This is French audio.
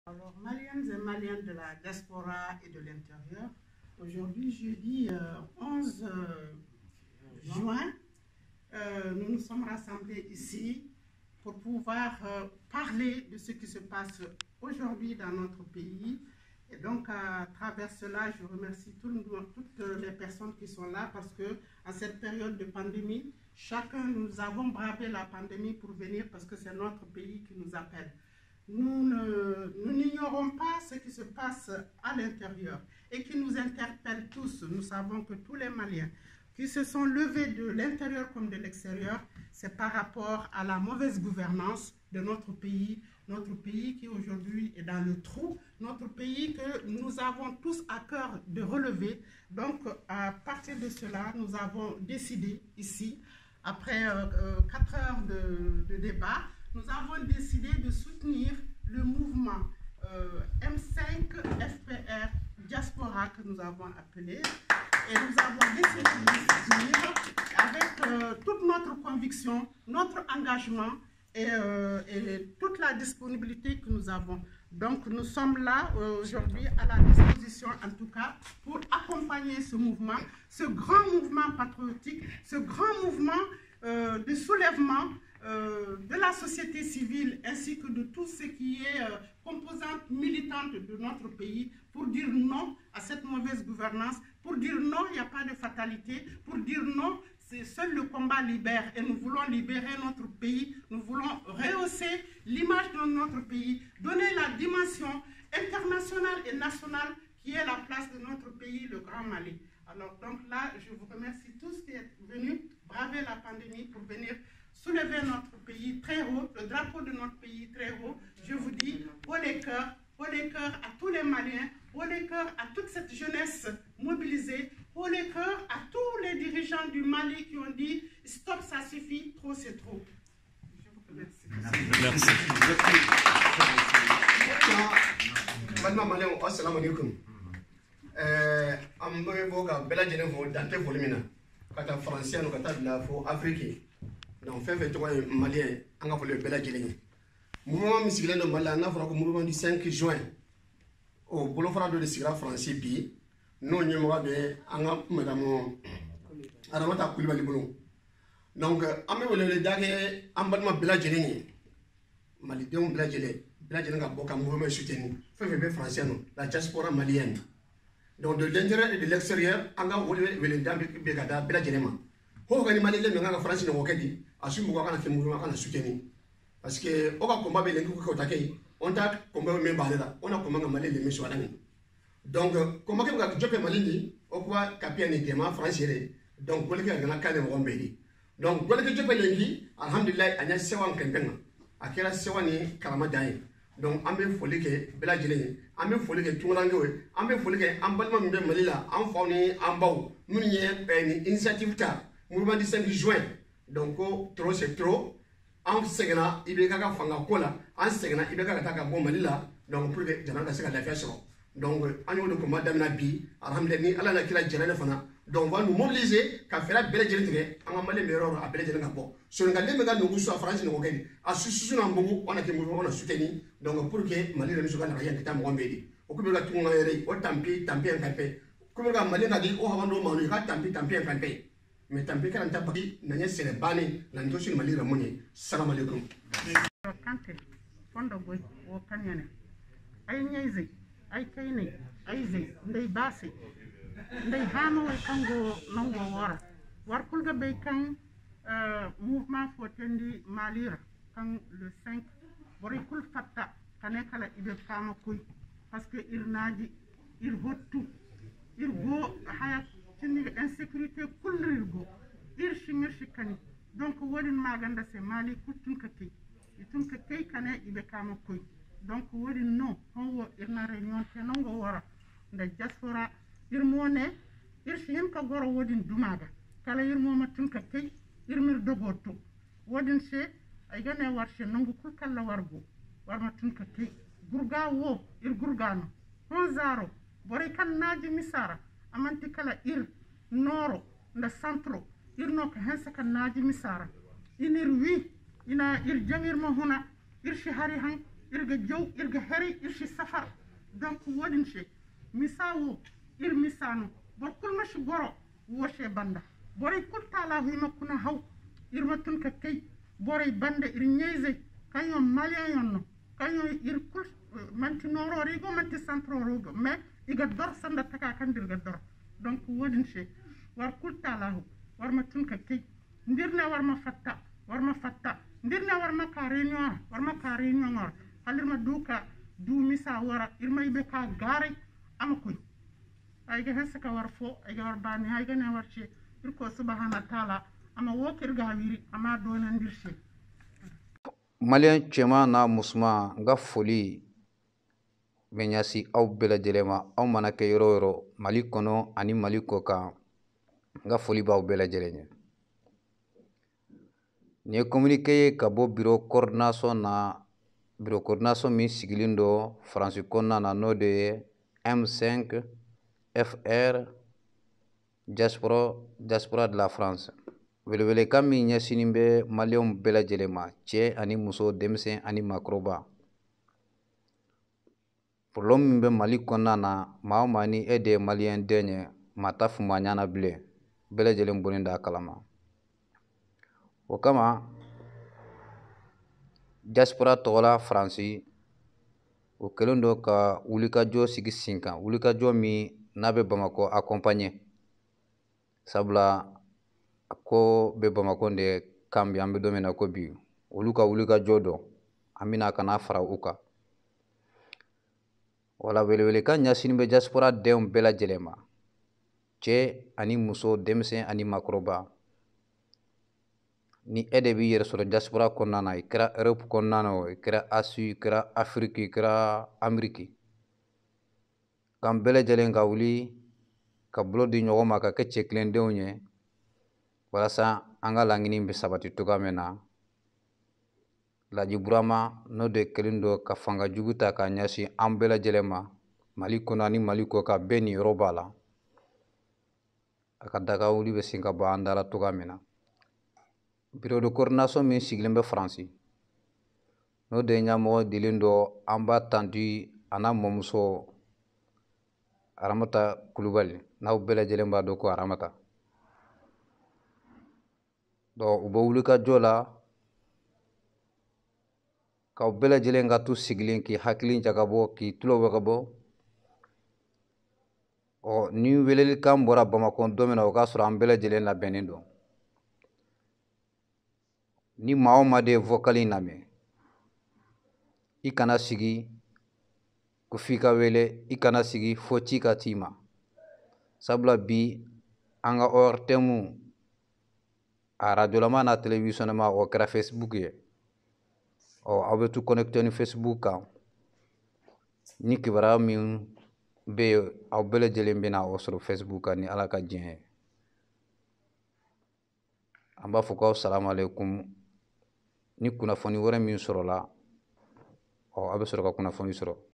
Alors, Maliennes et Maliens de la diaspora et de l'intérieur, aujourd'hui, jeudi 11 juin, nous nous sommes rassemblés ici pour pouvoir parler de ce qui se passe aujourd'hui dans notre pays. Et donc, à travers cela, je remercie toutes les personnes qui sont là parce que à cette période de pandémie, chacun, nous avons bravé la pandémie pour venir parce que c'est notre pays qui nous appelle. Nous n'ignorons pas ce qui se passe à l'intérieur et qui nous interpelle tous. Nous savons que tous les Maliens qui se sont levés de l'intérieur comme de l'extérieur, c'est par rapport à la mauvaise gouvernance de notre pays qui aujourd'hui est dans le trou, notre pays que nous avons tous à cœur de relever. Donc, à partir de cela, nous avons décidé ici, après 4 heures de débat, nous avons décidé de soutenir le mouvement M5 FPR Diaspora que nous avons appelé. Et nous avons décidé de le soutenir avec toute notre conviction, notre engagement et toute la disponibilité que nous avons. Donc nous sommes là aujourd'hui à la disposition en tout cas pour accompagner ce mouvement, ce grand mouvement patriotique, ce grand mouvement de soulèvement de la société civile ainsi que de tout ce qui est composante militante de notre pays pour dire non à cette mauvaise gouvernance, pour dire non, il n'y a pas de fatalité, pour dire non, c'est seul le combat libère et nous voulons libérer notre pays, nous voulons rehausser l'image de notre pays, donner la dimension internationale et nationale qui est la place de notre pays, le Grand Mali. Alors donc là, je vous remercie tous d'être venus braver la pandémie pour venir soulever notre pays très haut, le drapeau de notre pays très haut. Je vous dis, haut les cœurs à tous les Maliens, haut les cœurs à toute cette jeunesse mobilisée, haut les cœurs à tous les dirigeants du Mali qui ont dit stop, ça suffit, trop c'est trop. Je vous remercie. Merci. Madame Malien, assalamu alaikum. Am boga bela jene fo dante fo limina kata français no kata la fo afrique donc fait to malien anga fo le bela jene mouvement misigile no mala na fo ko mouvement du 5 juin au bolo fara do sigra français bi no nyemo be anga madame aramata kulibali bolo donc amé wole le dage ambadma bela jene mali dem bela jene ga boka mouvement soutenu fait be français no la diaspora malienne. Donc de l'intérieur et de l'extérieur, on a voulu begada bela jenema. Ho gani mali le nganga France no wakedi, asu mu kana fe mouvement kana soutenir. Parce que o ka combat be lengu ko takei, on ta combat me balera, on a combat mali le meso adani. Donc combat ke ga jope mali ni, o kwa kapia ni tema France yere. Donc gole ke ngana kane mo mbedi. Donc gole ke jope lengi, alhamdulillah anya sewan kempenga. Akela sewani kalama dai. Donc on peut folie que bela jelen on peut folie que tunrangewe on peut folie que ambalma mbe malila en fauni en baw nous ni initiative ta mouvement du 5 juin donc trop c'est trop en segna ibeka ka fanga kola en segna ibeka ka taka bo malila donc pour que jana ka seka la fiation donc anyo de combat damina bi alhamdulillah ala na kila jana fana donc on va nous mobiliser ka faire bela jelen tege en malé meilleur à bela jelen ka bo so nga le mega no gusu France no gedi asusu na mbogu on a ke mouvement on a soutenu donc pour que mali le suka na rien ta mo mbedi o ko be ga tunga yere o tampi en campé ko be ga mali na di o hawando manu ka tampi en campé mais tampi kan ta baki na nya sele bani na ndo shin mali ramuni salam alaikum kante fondo boy o kanyane ay nyaize ay kayne ay ze ndey basi ndey hano e kango nongo wora war kulga be kan mouvement fotendi malira kan le 5 bori kul fatta kane kala ibe fama koy parce que il naji il vote tout il go hayat tini insécurité kullir go il shimir shikani donc wodin maganda se mali kutun ka kay kane ibe kama koy donc wodin non on wo irna réunion te nongo wora nda diaspora irmone irshim ka goro wodin dumaga kala irmoma tun ka kay irmir dogoto wodin se ay gane warshe nongo kul kala wargo warma tun ka kay gurga wo ir gurgano on zaro bore kan naji misara amanti kala ir noro nda centro ir no ka hansa kan naji misara inir wi ina ir jangir mo huna ir shi hari han irga jow irga heri irshi saf donc wodin she misawo ir misano bor kulma shi goro wo she banda boray kultala hima kuna haw irmatun ka kay boray banda ir nyeze kayo malien yonno kayo ir kul manti noro rigo manti centro rogo mais iga dor sanda taka kandir ga dor donc wodin she war kultala war matun ka kay ndirne war ma fatta ndirne war ma ka réunion ngor halirma duka du misa wara irma ibe ka gare amakuy ay ga hesaka war fo ay ga war bani ay ga ne war ci irko subhanahu taala ama wokir ga wiri ama dona ndirse malien chema na musma nga foli menyasi aw bela jelema aw manake yoro mali kono ani mali koka nga foli ba aw bela jelenye ni communiqué ka bo bureau coordination min sigilen do France konna na no de M5 FR diaspora de la France welewele kam min ɲɛsinin bɛ maliyɛnw bɛɛ lajɛlen ma cɛ ani muso denmisɛn ani makɔrɔba problème min bɛ mali kɔnɔna na maa o maa ni e de ye maliyɛn den ye maa ta fuma ɲana bilen bɛɛ lajɛlen bonnen da kalama o kama diaspora tɔgɔla faransi o kɛlen do ka wulikajɔ sigi sen kan wulikajɔ min n'a bɛ bamakɔ accompagner sabula ko bɛ bamakɔ de kan bi an bɛ don min na ko bi olu ka wulikajɔ dɔn an bɛna ka n'a fara u kan wala welewelekan ɲɛsinnen bɛ diaspora denw bɛɛ lajɛlen ma cɛ ani muso denmisɛn ani makɔrɔba ni e de b'i yɛrɛ sɔrɔ diaspora kɔnɔna na i kɛra Europe kɔnɔna na o i kɛra Asie i kɛra Afrique i kɛra Amérique k'an bɛɛ lajɛlen ka wuli ka bolo di ɲɔgɔn ma ka kɛ cɛ tilendenw ye walasa an ka laɲini bɛ sabati cogoya min na Laji Burama n'o de kɛlen do ka fanga jugu ta k'a ɲɛsin an bɛɛ lajɛlen ma Mali kɔnɔ ani Mali kɔ kan bɛɛ ni yɔrɔ b'a la a ka daga wuli bɛ sin ka bɔ an dala cogoya min na bureau de coordination min sigilen bɛ Faransi n'o de ɲɛmɔgɔ dilen do an b'a tanti a n'a mɔmuso Aramata Kulubali n'aw bɛɛ lajɛlen b'a dɔn ko Aramata donc u bɛ wulikajɔ la k'aw bɛɛ lajɛlen ka to sigilen k'i hakili jagabɔ k'i tulo wagabɔ ni welelikan bɔra Bamakɔ don min na o k'a sɔrɔ an bɛɛ lajɛlen labɛnnen don ni maa o maa de ye vocal in lamɛn i kana sigi ko f'i ka wele i kana sigi fo ci ka t'i ma sabula bi an ka ORTM a radiolama n'a télévisionnement o kɛra Facebook ye aw bɛ tu connecté ni Facebook kan ni kibaruya min bɛ yen aw bɛɛ lajɛlen bɛna o sɔrɔ Facebook kan ni Ala ka diɲɛ ye an b'a fɔ k'aw salamu alaikum ni kunnafoni wɛrɛ min sɔrɔla aw bɛ sɔrɔ ka kunnafoni sɔrɔ